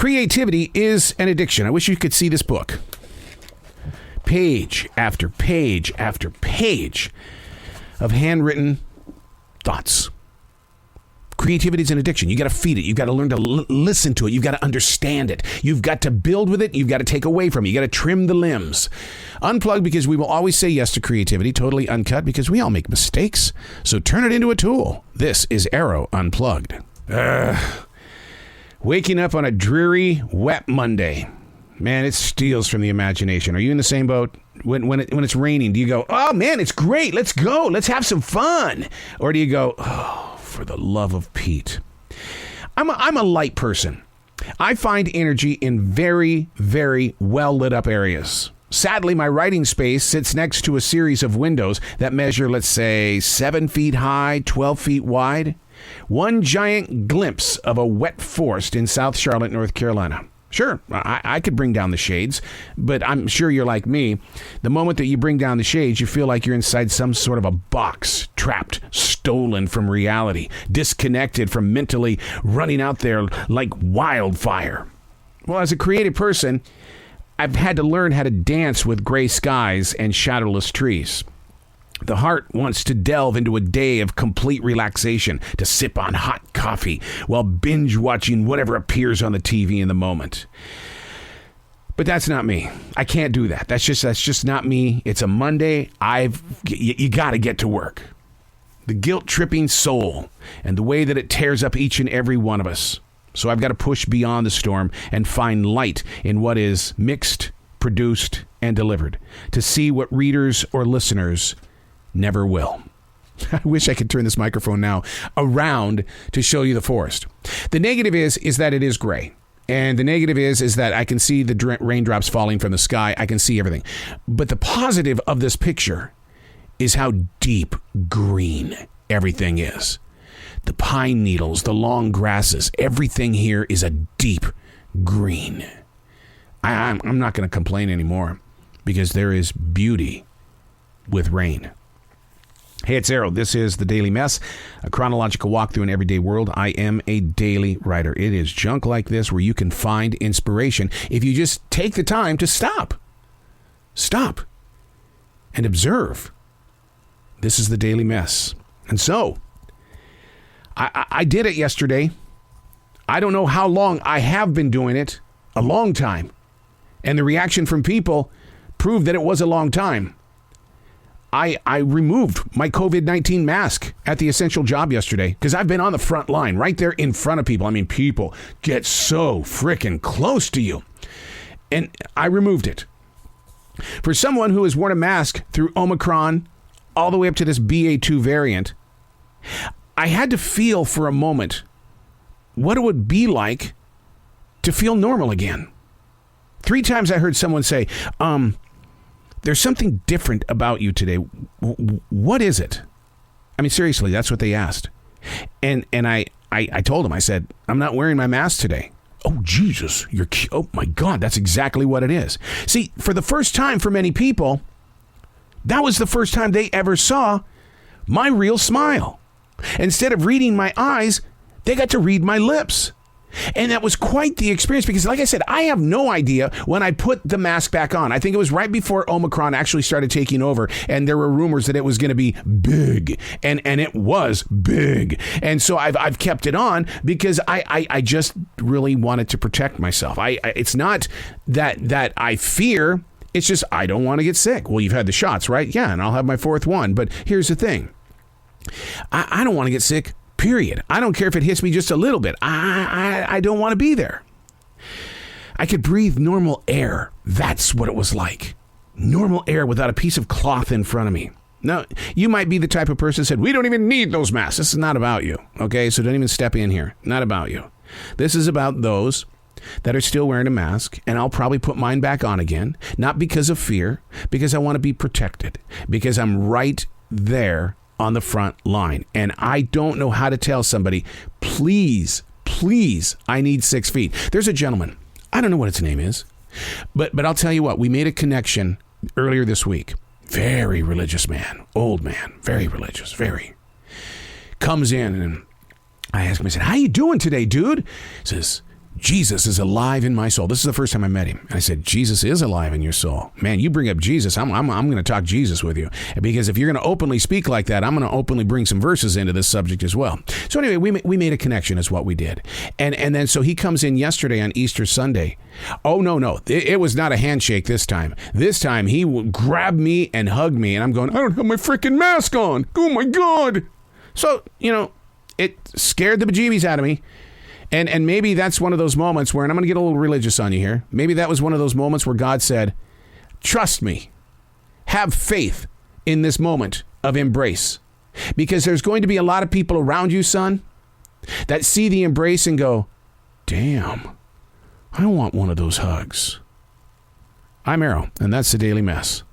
Creativity is an addiction. I wish you could see this book. Page after page after page of handwritten thoughts. Creativity is an addiction. You got to feed it. You've got to learn to listen to it. You've got to understand it. You've got to build with it. You've got to take away from it. You got to trim the limbs. Unplugged, because we will always say yes to creativity. Totally uncut, because we all make mistakes. So turn it into a tool. This is Arroe Unplugged. Waking up on a dreary, wet Monday. Man, it steals from the imagination. Are you in the same boat? When it's raining, do you go, oh man, it's great. Let's go. Let's have some fun. Or do you go, oh, for the love of Pete. I'm a light person. I find energy in very, very well lit up areas. Sadly, my writing space sits next to a series of windows that measure, let's say, 7 feet high, 12 feet wide. One giant glimpse of a wet forest in South Charlotte, North Carolina. Sure, I could bring down the shades, but I'm sure you're like me. The moment that you bring down the shades, you feel like you're inside some sort of a box, trapped, stolen from reality, disconnected from mentally running out there like wildfire. Well, as a creative person, I've had to learn how to dance with gray skies and shadowless trees. The heart wants to delve into a day of complete relaxation, to sip on hot coffee while binge watching whatever appears on the TV in the moment. But that's not me. I can't do that. That's just not me. It's a Monday. You got to get to work. The guilt-tripping soul and the way that it tears up each and every one of us. So I've got to push beyond the storm and find light in what is mixed, produced, and delivered, to see what readers or listeners never will. I wish I could turn this microphone now around to show you the forest. The negative is that it is gray. And the negative is that I can see the raindrops falling from the sky. I can see everything. But the positive of this picture is how deep green everything is. The pine needles, the long grasses, everything here is a deep green. I'm not going to complain anymore, because there is beauty with rain. Hey, it's Arroe. This is The Daily Mess, a chronological walk through an everyday world. I am a daily writer. It is junk like this where you can find inspiration if you just take the time to stop and observe. This is The Daily Mess. And so, I did it yesterday. I don't know how long I have been doing it. A long time. And the reaction from people proved that it was a long time. I removed my COVID-19 mask at the essential job yesterday because I've been on the front line right there in front of people. I mean, people get so freaking close to you. And I removed it. For someone who has worn a mask through Omicron all the way up to this BA2 variant, I had to feel for a moment what it would be like to feel normal again. 3 times I heard someone say, there's something different about you today. What is it? I mean, seriously, that's what they asked. And I told them, I said, I'm not wearing my mask today. Oh, Jesus, oh my God, that's exactly what it is. See, for the first time for many people, that was the first time they ever saw my real smile. Instead of reading my eyes, they got to read my lips. And that was quite the experience because, like I said, I have no idea when I put the mask back on. I think it was right before Omicron actually started taking over, and there were rumors that it was going to be big, and it was big. And so I've kept it on because I just really wanted to protect myself. It's not that I fear. It's just I don't want to get sick. Well, you've had the shots, right? Yeah, and I'll have my 4th one. But here's the thing. I don't want to get sick. Period. I don't care if it hits me just a little bit. I don't want to be there. I could breathe normal air. That's what it was like. Normal air without a piece of cloth in front of me. Now, you might be the type of person that said, we don't even need those masks. This is not about you. Okay, so don't even step in here. Not about you. This is about those that are still wearing a mask, and I'll probably put mine back on again. Not because of fear, because I want to be protected. Because I'm right there on the front line. And I don't know how to tell somebody, please, I need 6 feet. There's a gentleman. I don't know what his name is, but I'll tell you what, we made a connection earlier this week. Very religious man, old man, very religious, very. Comes in and I asked him, I said, how you doing today, dude? He says, Jesus is alive in my soul. This is the first time I met him. And I said, Jesus is alive in your soul. Man, you bring up Jesus, I'm going to talk Jesus with you. Because if you're going to openly speak like that, I'm going to openly bring some verses into this subject as well. So anyway, we made a connection is what we did. And then so he comes in yesterday on Easter Sunday. Oh, no. It was not a handshake this time. This time he grabbed me and hugged me. And I'm going, I don't have my freaking mask on. Oh, my God. So, it scared the bejeebies out of me. And maybe that's one of those moments where, and I'm going to get a little religious on you here. Maybe that was one of those moments where God said, trust me, have faith in this moment of embrace. Because there's going to be a lot of people around you, son, that see the embrace and go, damn, I want one of those hugs. I'm Arroe, and that's the Daily Mess.